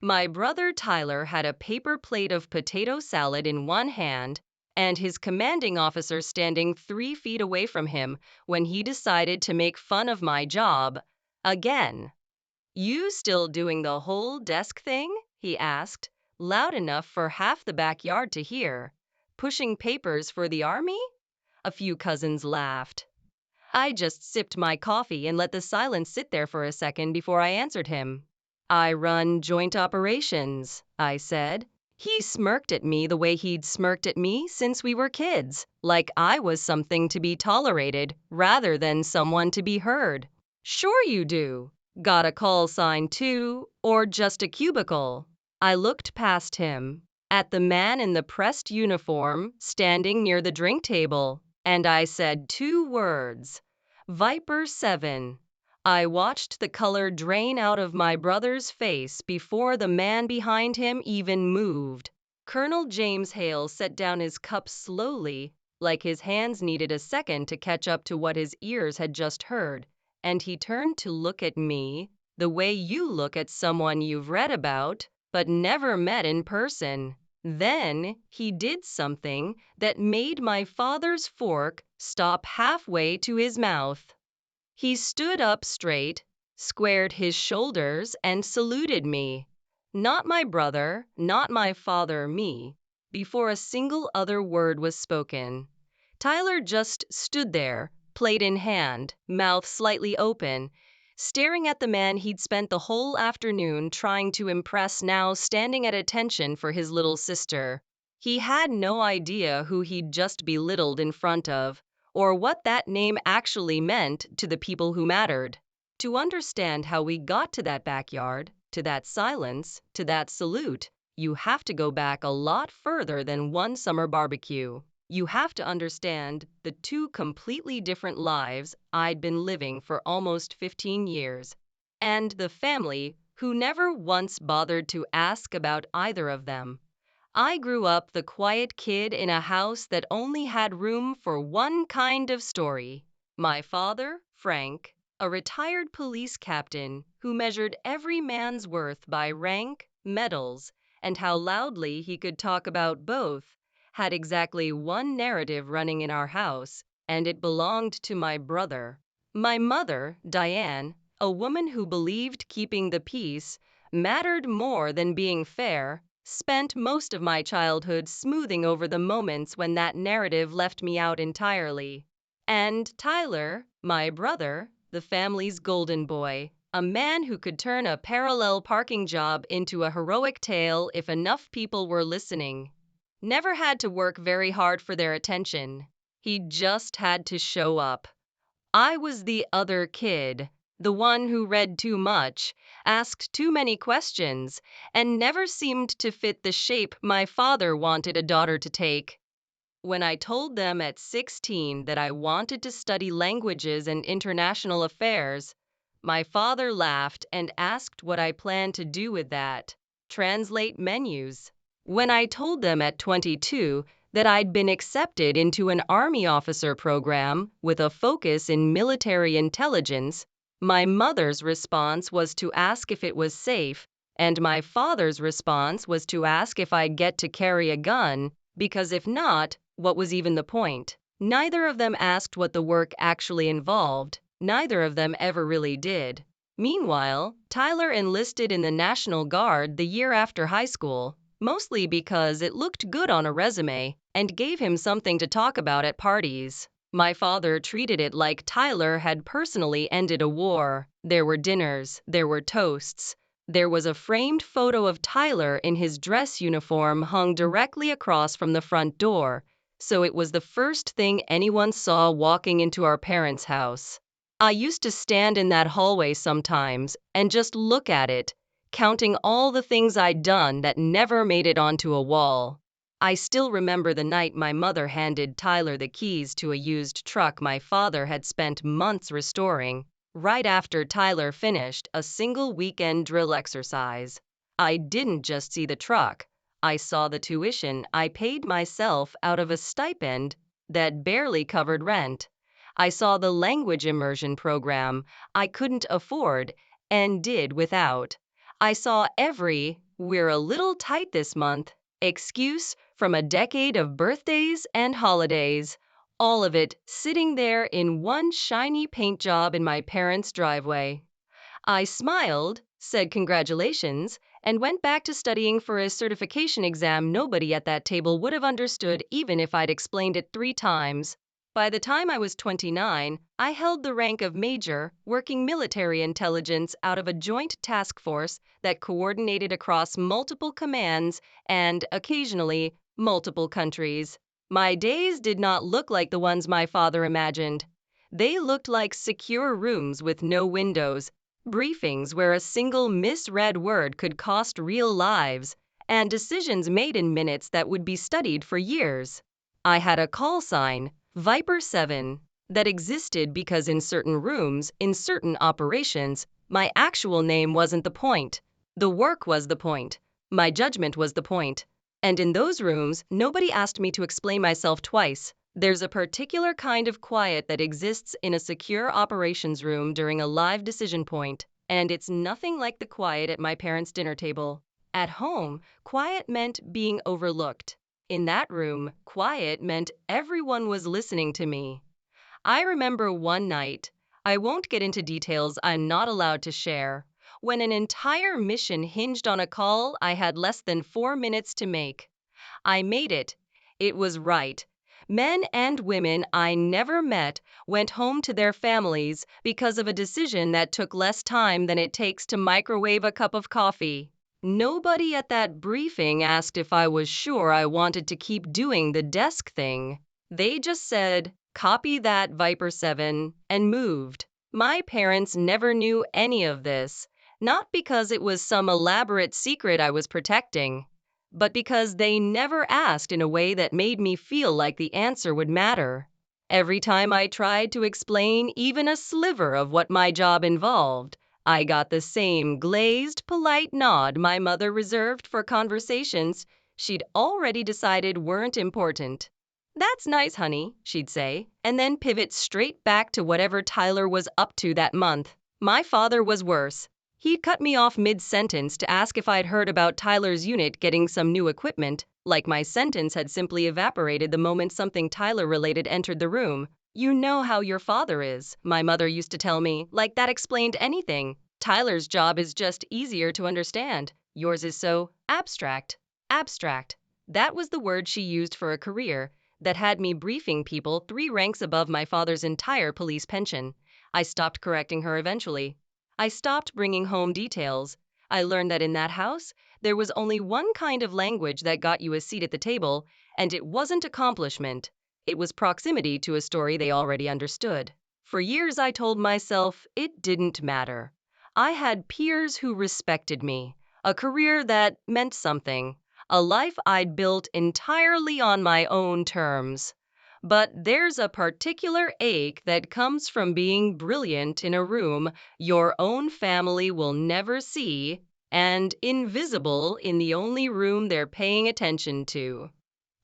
My brother Tyler had a paper plate of potato salad in one hand and his commanding officer standing 3 feet away from him when he decided to make fun of my job again. "You still doing the whole desk thing?" he asked, loud enough for half the backyard to hear. "Pushing papers for the army?" A few cousins laughed. I just sipped my coffee and let the silence sit there for a second before I answered him. "I run joint operations," I said. He smirked at me the way he'd smirked at me since we were kids, like I was something to be tolerated rather than someone to be heard. "Sure you do. Got a call sign too, or just a cubicle?" I looked past him, at the man in the pressed uniform standing near the drink table, and I said 2 words. "Viper 7. I watched the color drain out of my brother's face before the man behind him even moved. Colonel James Hale set down his cup slowly, like his hands needed a second to catch up to what his ears had just heard, and he turned to look at me the way you look at someone you've read about but never met in person. Then he did something that made my father's fork stop halfway to his mouth. He stood up straight, squared his shoulders, and saluted me. Not my brother, not my father, me, before a single other word was spoken. Tyler just stood there, plate in hand, mouth slightly open, staring at the man he'd spent the whole afternoon trying to impress, now standing at attention for his little sister. He had no idea who he'd just belittled in front of, or what that name actually meant to the people who mattered. To understand how we got to that backyard, to that silence, to that salute, you have to go back a lot further than one summer barbecue. You have to understand the 2 completely different lives I'd been living for almost 15 years, and the family who never once bothered to ask about either of them. I grew up the quiet kid in a house that only had room for one kind of story. My father, Frank, a retired police captain who measured every man's worth by rank, medals, and how loudly he could talk about both, had exactly one narrative running in our house, and it belonged to my brother. My mother, Diane, a woman who believed keeping the peace mattered more than being fair, spent most of my childhood smoothing over the moments when that narrative left me out entirely. And Tyler, my brother, the family's golden boy, a man who could turn a parallel parking job into a heroic tale if enough people were listening, never had to work very hard for their attention. He just had to show up. I was the other kid, the one who read too much, asked too many questions, and never seemed to fit the shape my father wanted a daughter to take. When I told them at 16 that I wanted to study languages and international affairs, my father laughed and asked what I planned to do with that. Translate menus. When I told them at 22 that I'd been accepted into an Army officer program with a focus in military intelligence, my mother's response was to ask if it was safe, and my father's response was to ask if I'd get to carry a gun, because if not, what was even the point? Neither of them asked what the work actually involved. Neither of them ever really did. Meanwhile, Tyler enlisted in the National Guard the year after high school, mostly because it looked good on a resume and gave him something to talk about at parties. My father treated it like Tyler had personally ended a war. There were dinners, there were toasts. There was a framed photo of Tyler in his dress uniform hung directly across from the front door, so it was the first thing anyone saw walking into our parents' house. I used to stand in that hallway sometimes and just look at it, counting all the things I'd done that never made it onto a wall. I still remember the night my mother handed Tyler the keys to a used truck my father had spent months restoring, right after Tyler finished a single weekend drill exercise. I didn't just see the truck. I saw the tuition I paid myself out of a stipend that barely covered rent. I saw the language immersion program I couldn't afford and did without. I saw every We're a little tight this month. Excuse from a decade of birthdays and holidays. All of it sitting there in one shiny paint job in my parents' driveway. I smiled, said congratulations, and went back to studying for a certification exam nobody at that table would have understood even if I'd explained it 3 times. By the time I was 29, I held the rank of major, working military intelligence out of a joint task force that coordinated across multiple commands and, occasionally, multiple countries. My days did not look like the ones my father imagined. They looked like secure rooms with no windows, briefings where a single misread word could cost real lives, and decisions made in minutes that would be studied for years. I had a call sign, Viper 7, that existed because in certain rooms, in certain operations, my actual name wasn't the point. The work was the point. My judgment was the point. And in those rooms, nobody asked me to explain myself twice. There's a particular kind of quiet that exists in a secure operations room during a live decision point, and it's nothing like the quiet at my parents' dinner table. At home, quiet meant being overlooked. In that room, quiet meant everyone was listening to me. I remember one night, I won't get into details I'm not allowed to share, when an entire mission hinged on a call I had less than 4 minutes to make. I made it. It was right. Men and women I never met went home to their families because of a decision that took less time than it takes to microwave a cup of coffee. Nobody at that briefing asked if I was sure I wanted to keep doing the desk thing. They just said, "Copy that, Viper 7," and moved. My parents never knew any of this, not because it was some elaborate secret I was protecting, but because they never asked in a way that made me feel like the answer would matter. Every time I tried to explain even a sliver of what my job involved, I got the same glazed, polite nod my mother reserved for conversations she'd already decided weren't important. "That's nice, honey," she'd say, and then pivot straight back to whatever Tyler was up to that month. My father was worse. He'd cut me off mid-sentence to ask if I'd heard about Tyler's unit getting some new equipment, like my sentence had simply evaporated the moment something Tyler-related entered the room. "You know how your father is," my mother used to tell me, like that explained anything. "Tyler's job is just easier to understand. Yours is so abstract." Abstract. That was the word she used for a career that had me briefing people 3 ranks above my father's entire police pension. I stopped correcting her eventually. I stopped bringing home details. I learned that in that house, there was only one kind of language that got you a seat at the table, and it wasn't accomplishment. It was proximity to a story they already understood. For years, I told myself it didn't matter. I had peers who respected me, a career that meant something, a life I'd built entirely on my own terms. But there's a particular ache that comes from being brilliant in a room your own family will never see and invisible in the only room they're paying attention to.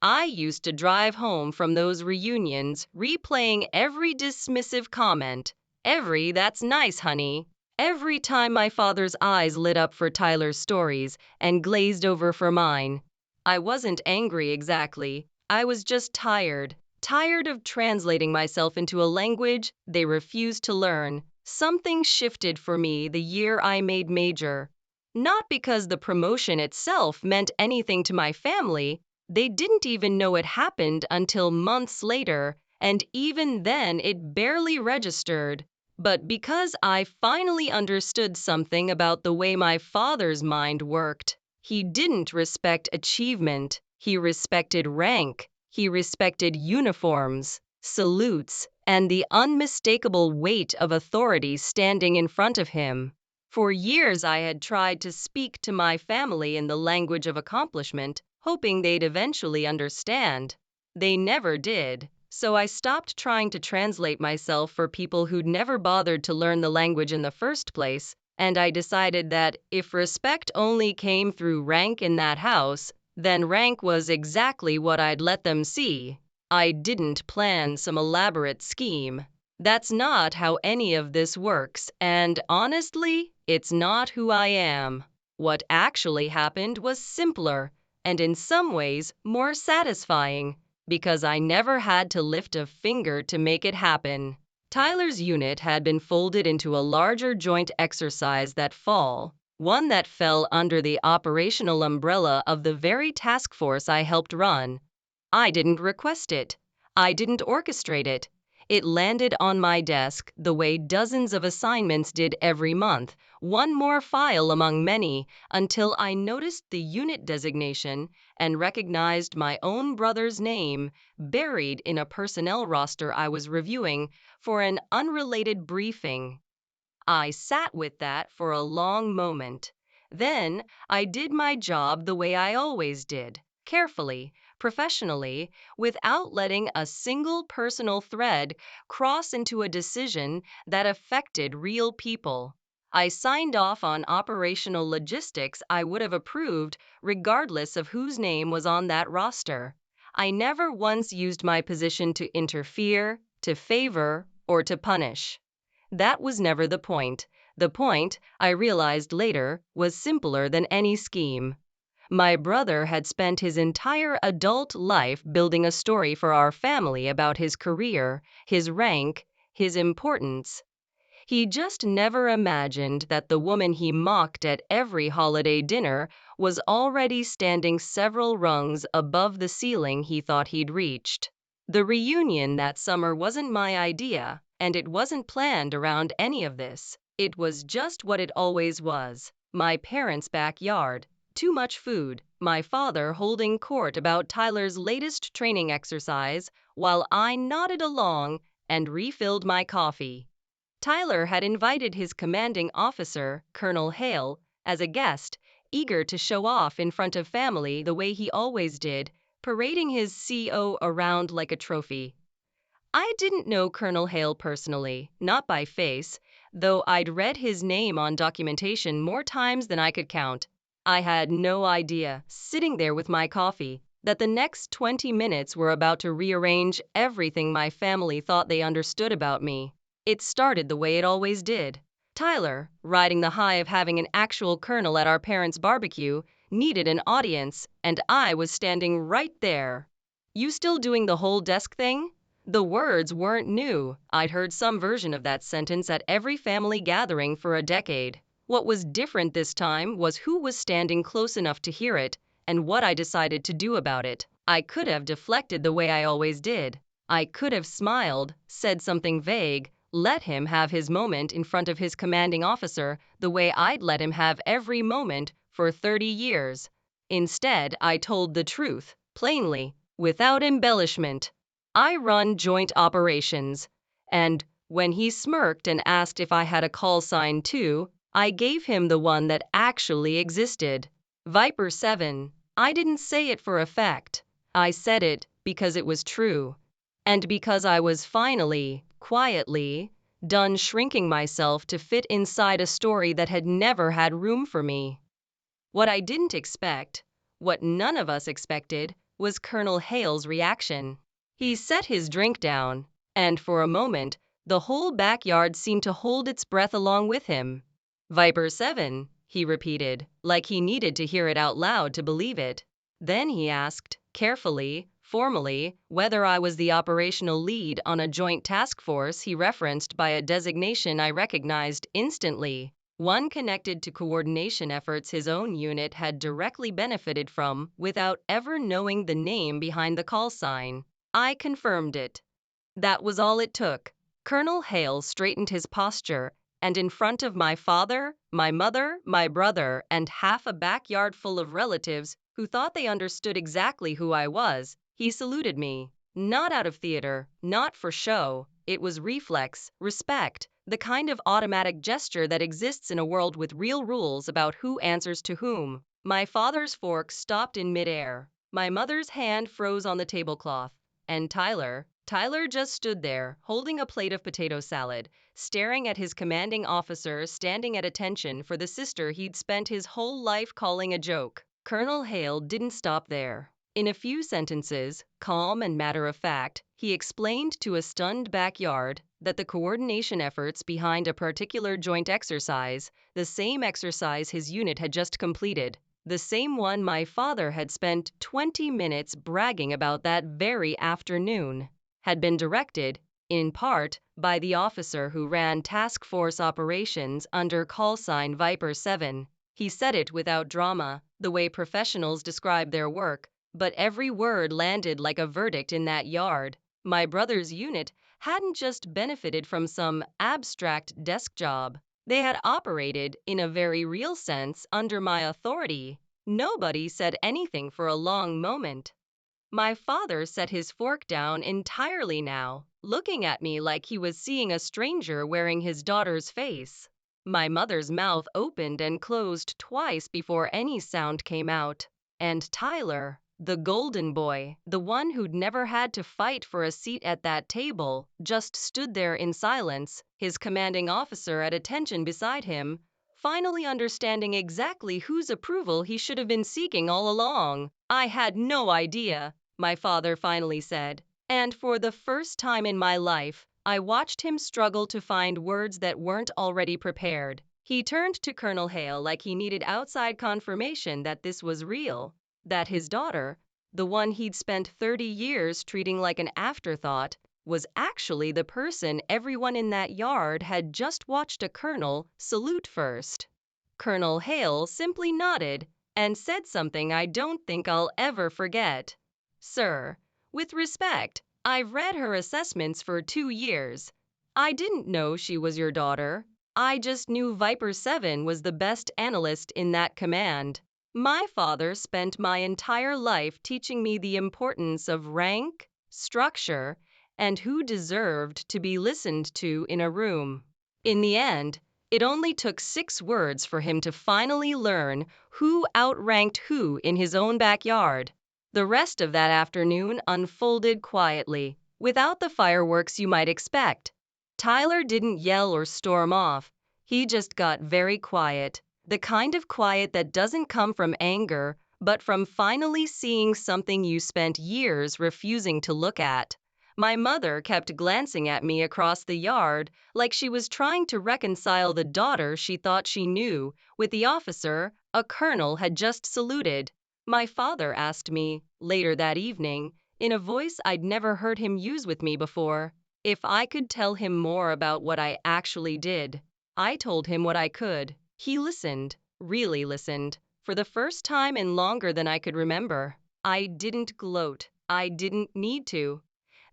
I used to drive home from those reunions replaying every dismissive comment, every "that's nice, honey," every time my father's eyes lit up for Tyler's stories and glazed over for mine. I wasn't angry exactly. I was just tired. Tired of translating myself into a language they refused to learn. Something shifted for me the year I made major. Not because the promotion itself meant anything to my family. They didn't even know it happened until months later, and even then it barely registered. But because I finally understood something about the way my father's mind worked. He didn't respect achievement. He respected rank. He respected uniforms, salutes, and the unmistakable weight of authority standing in front of him. For years I had tried to speak to my family in the language of accomplishment, hoping they'd eventually understand. They never did, so I stopped trying to translate myself for people who'd never bothered to learn the language in the first place, and I decided that if respect only came through rank in that house, then rank was exactly what I'd let them see. I didn't plan some elaborate scheme. That's not how any of this works, and honestly, it's not who I am. What actually happened was simpler and in some ways more satisfying because I never had to lift a finger to make it happen. Tyler's unit had been folded into a larger joint exercise that fall, one that fell under the operational umbrella of the very task force I helped run. I didn't request it. I didn't orchestrate it. It landed on my desk the way dozens of assignments did every month, one more file among many, until I noticed the unit designation and recognized my own brother's name buried in a personnel roster I was reviewing for an unrelated briefing. I sat with that for a long moment. Then I did my job the way I always did, carefully, professionally, without letting a single personal thread cross into a decision that affected real people. I signed off on operational logistics I would have approved regardless of whose name was on that roster. I never once used my position to interfere, to favor, or to punish. That was never the point. The point, I realized later, was simpler than any scheme. My brother had spent his entire adult life building a story for our family about his career, his rank, his importance. He just never imagined that the woman he mocked at every holiday dinner was already standing several rungs above the ceiling he thought he'd reached. The reunion that summer wasn't my idea, and it wasn't planned around any of this. It was just what it always was. My parents' backyard, too much food, my father holding court about Tyler's latest training exercise, while I nodded along and refilled my coffee. Tyler had invited his commanding officer, Colonel Hale, as a guest, eager to show off in front of family the way he always did, parading his CO around like a trophy. I didn't know Colonel Hale personally, not by face, though I'd read his name on documentation more times than I could count. I had no idea, sitting there with my coffee, that the next 20 minutes were about to rearrange everything my family thought they understood about me. It started the way it always did. Tyler, riding the high of having an actual colonel at our parents' barbecue, needed an audience, and I was standing right there. "You still doing the whole desk thing?" The words weren't new. I'd heard some version of that sentence at every family gathering for a decade. What was different this time was who was standing close enough to hear it and what I decided to do about it. I could have deflected the way I always did. I could have smiled, said something vague, let him have his moment in front of his commanding officer the way I'd let him have every moment for 30 years. Instead, I told the truth, plainly, without embellishment. I run joint operations, and when he smirked and asked if I had a call sign too, I gave him the one that actually existed. Viper 7. I didn't say it for effect. I said it because it was true. And because I was finally, quietly, done shrinking myself to fit inside a story that had never had room for me. What I didn't expect, what none of us expected, was Colonel Hale's reaction. He set his drink down, and for a moment, the whole backyard seemed to hold its breath along with him. "Viper 7, he repeated, like he needed to hear it out loud to believe it. Then he asked, carefully, formally, whether I was the operational lead on a joint task force he referenced by a designation I recognized instantly, one connected to coordination efforts his own unit had directly benefited from without ever knowing the name behind the call sign. I confirmed it. That was all it took. Colonel Hale straightened his posture, and in front of my father, my mother, my brother, and half a backyard full of relatives who thought they understood exactly who I was, he saluted me. Not out of theater, not for show. It was reflex, respect, the kind of automatic gesture that exists in a world with real rules about who answers to whom. My father's fork stopped in midair. My mother's hand froze on the tablecloth. And Tyler just stood there, holding a plate of potato salad, staring at his commanding officer standing at attention for the sister he'd spent his whole life calling a joke. Colonel Hale didn't stop there. In a few sentences, calm and matter of fact, he explained to a stunned backyard that the coordination efforts behind a particular joint exercise, the same exercise his unit had just completed, the same one my father had spent 20 minutes bragging about that very afternoon, had been directed, in part, by the officer who ran task force operations under call sign Viper 7. He said it without drama, the way professionals describe their work, but every word landed like a verdict in that yard. My brother's unit hadn't just benefited from some abstract desk job. They had operated, in a very real sense, under my authority. Nobody said anything for a long moment. My father set his fork down entirely now, looking at me like he was seeing a stranger wearing his daughter's face. My mother's mouth opened and closed twice before any sound came out. And Tyler, the golden boy, the one who'd never had to fight for a seat at that table, just stood there in silence, his commanding officer at attention beside him, finally understanding exactly whose approval he should have been seeking all along. "I had no idea," my father finally said, and for the first time in my life, I watched him struggle to find words that weren't already prepared. He turned to Colonel Hale like he needed outside confirmation that this was real, that his daughter, the one he'd spent 30 years treating like an afterthought, was actually the person everyone in that yard had just watched a colonel salute first. Colonel Hale simply nodded and said something I don't think I'll ever forget. "Sir, with respect, I've read her assessments for 2 years. I didn't know she was your daughter. I just knew Viper 7 was the best analyst in that command. My father spent my entire life teaching me the importance of rank, structure, and who deserved to be listened to in a room." In the end, it only took 6 words for him to finally learn who outranked who in his own backyard. The rest of that afternoon unfolded quietly, without the fireworks you might expect. Tyler didn't yell or storm off. He just got very quiet, the kind of quiet that doesn't come from anger, but from finally seeing something you spent years refusing to look at. My mother kept glancing at me across the yard like she was trying to reconcile the daughter she thought she knew with the officer a colonel had just saluted. My father asked me, later that evening, in a voice I'd never heard him use with me before, if I could tell him more about what I actually did. I told him what I could. He listened, really listened, for the first time in longer than I could remember. I didn't gloat. I didn't need to.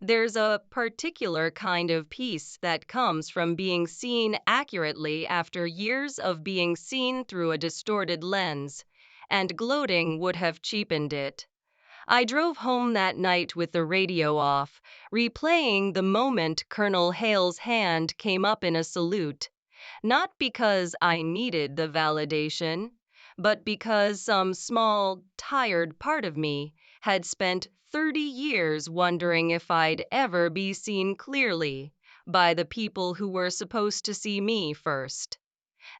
There's a particular kind of peace that comes from being seen accurately after years of being seen through a distorted lens, and gloating would have cheapened it. I drove home that night with the radio off, replaying the moment Colonel Hale's hand came up in a salute, not because I needed the validation, but because some small, tired part of me had spent 30 years wondering if I'd ever be seen clearly by the people who were supposed to see me first.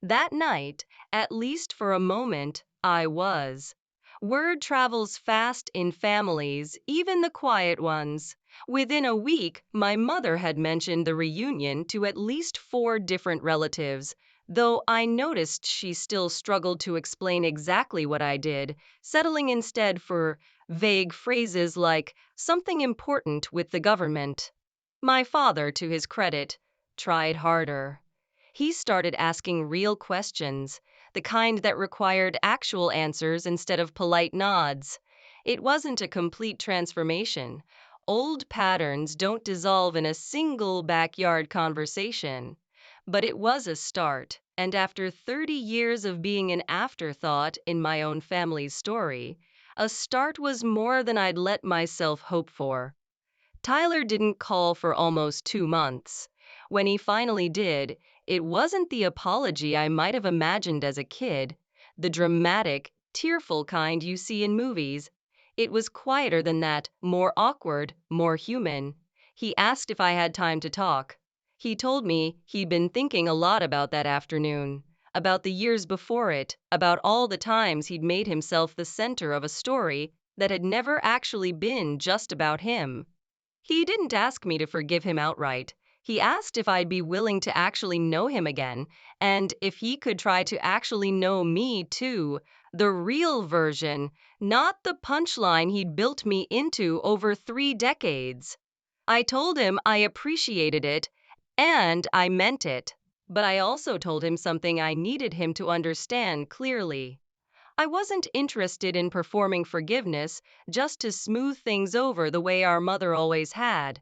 That night, at least for a moment, I was. Word travels fast in families, even the quiet ones. Within a week, my mother had mentioned the reunion to at least 4 different relatives, though I noticed she still struggled to explain exactly what I did, settling instead for vague phrases like something important with the government. My father, to his credit, tried harder. He started asking real questions, the kind that required actual answers instead of polite nods. It wasn't a complete transformation. Old patterns don't dissolve in a single backyard conversation. But it was a start, and after 30 years of being an afterthought in my own family's story, a start was more than I'd let myself hope for. Tyler didn't call for almost 2 months. When he finally did, it wasn't the apology I might have imagined as a kid, the dramatic, tearful kind you see in movies. It was quieter than that, more awkward, more human. He asked if I had time to talk. He told me he'd been thinking a lot about that afternoon, about the years before it, about all the times he'd made himself the center of a story that had never actually been just about him. He didn't ask me to forgive him outright. He asked if I'd be willing to actually know him again, and if he could try to actually know me too, the real version, not the punchline he'd built me into over 3 decades. I told him I appreciated it, and I meant it. But I also told him something I needed him to understand clearly. I wasn't interested in performing forgiveness just to smooth things over the way our mother always had.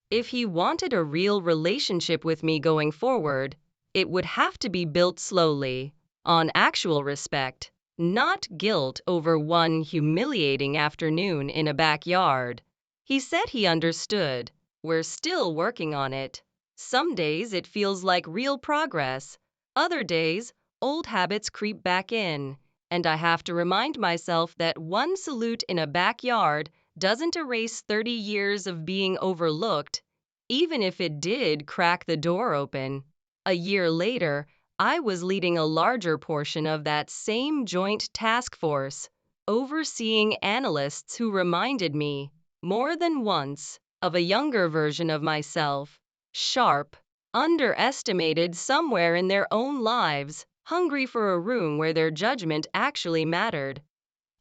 If he wanted a real relationship with me going forward, it would have to be built slowly, on actual respect, not guilt over one humiliating afternoon in a backyard. He said he understood. We're still working on it. Some days it feels like real progress. Other days, old habits creep back in, and I have to remind myself that one salute in a backyard doesn't erase 30 years of being overlooked, even if it did crack the door open. A year later, I was leading a larger portion of that same joint task force, overseeing analysts who reminded me, more than once, of a younger version of myself, sharp, underestimated somewhere in their own lives, hungry for a room where their judgment actually mattered.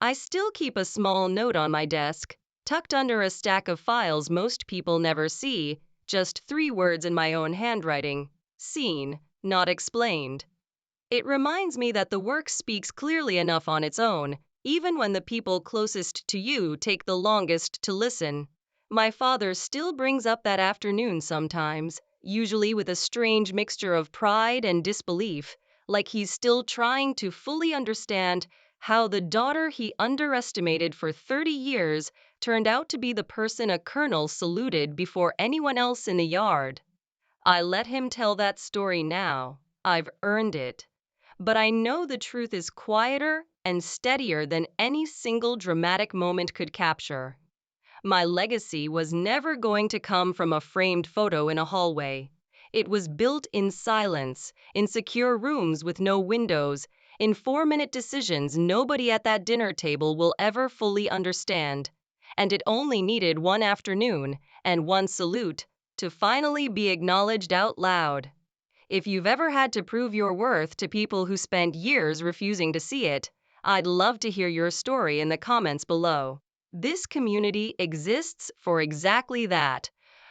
I still keep a small note on my desk, tucked under a stack of files most people never see, just 3 words in my own handwriting: seen, not explained. It reminds me that the work speaks clearly enough on its own, even when the people closest to you take the longest to listen. My father still brings up that afternoon sometimes, usually with a strange mixture of pride and disbelief, like he's still trying to fully understand how the daughter he underestimated for 30 years turned out to be the person a colonel saluted before anyone else in the yard. I let him tell that story now. I've earned it. But I know the truth is quieter and steadier than any single dramatic moment could capture. My legacy was never going to come from a framed photo in a hallway. It was built in silence, in secure rooms with no windows, in 4-minute decisions nobody at that dinner table will ever fully understand. And it only needed one afternoon and one salute to finally be acknowledged out loud. If you've ever had to prove your worth to people who spent years refusing to see it, I'd love to hear your story in the comments below. This community exists for exactly that.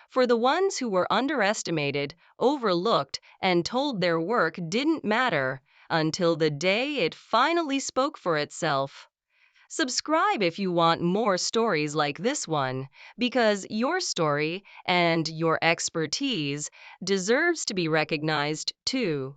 For the ones who were underestimated, overlooked, and told their work didn't matter until the day it finally spoke for itself. Subscribe if you want more stories like this one, because your story and your expertise deserves to be recognized too.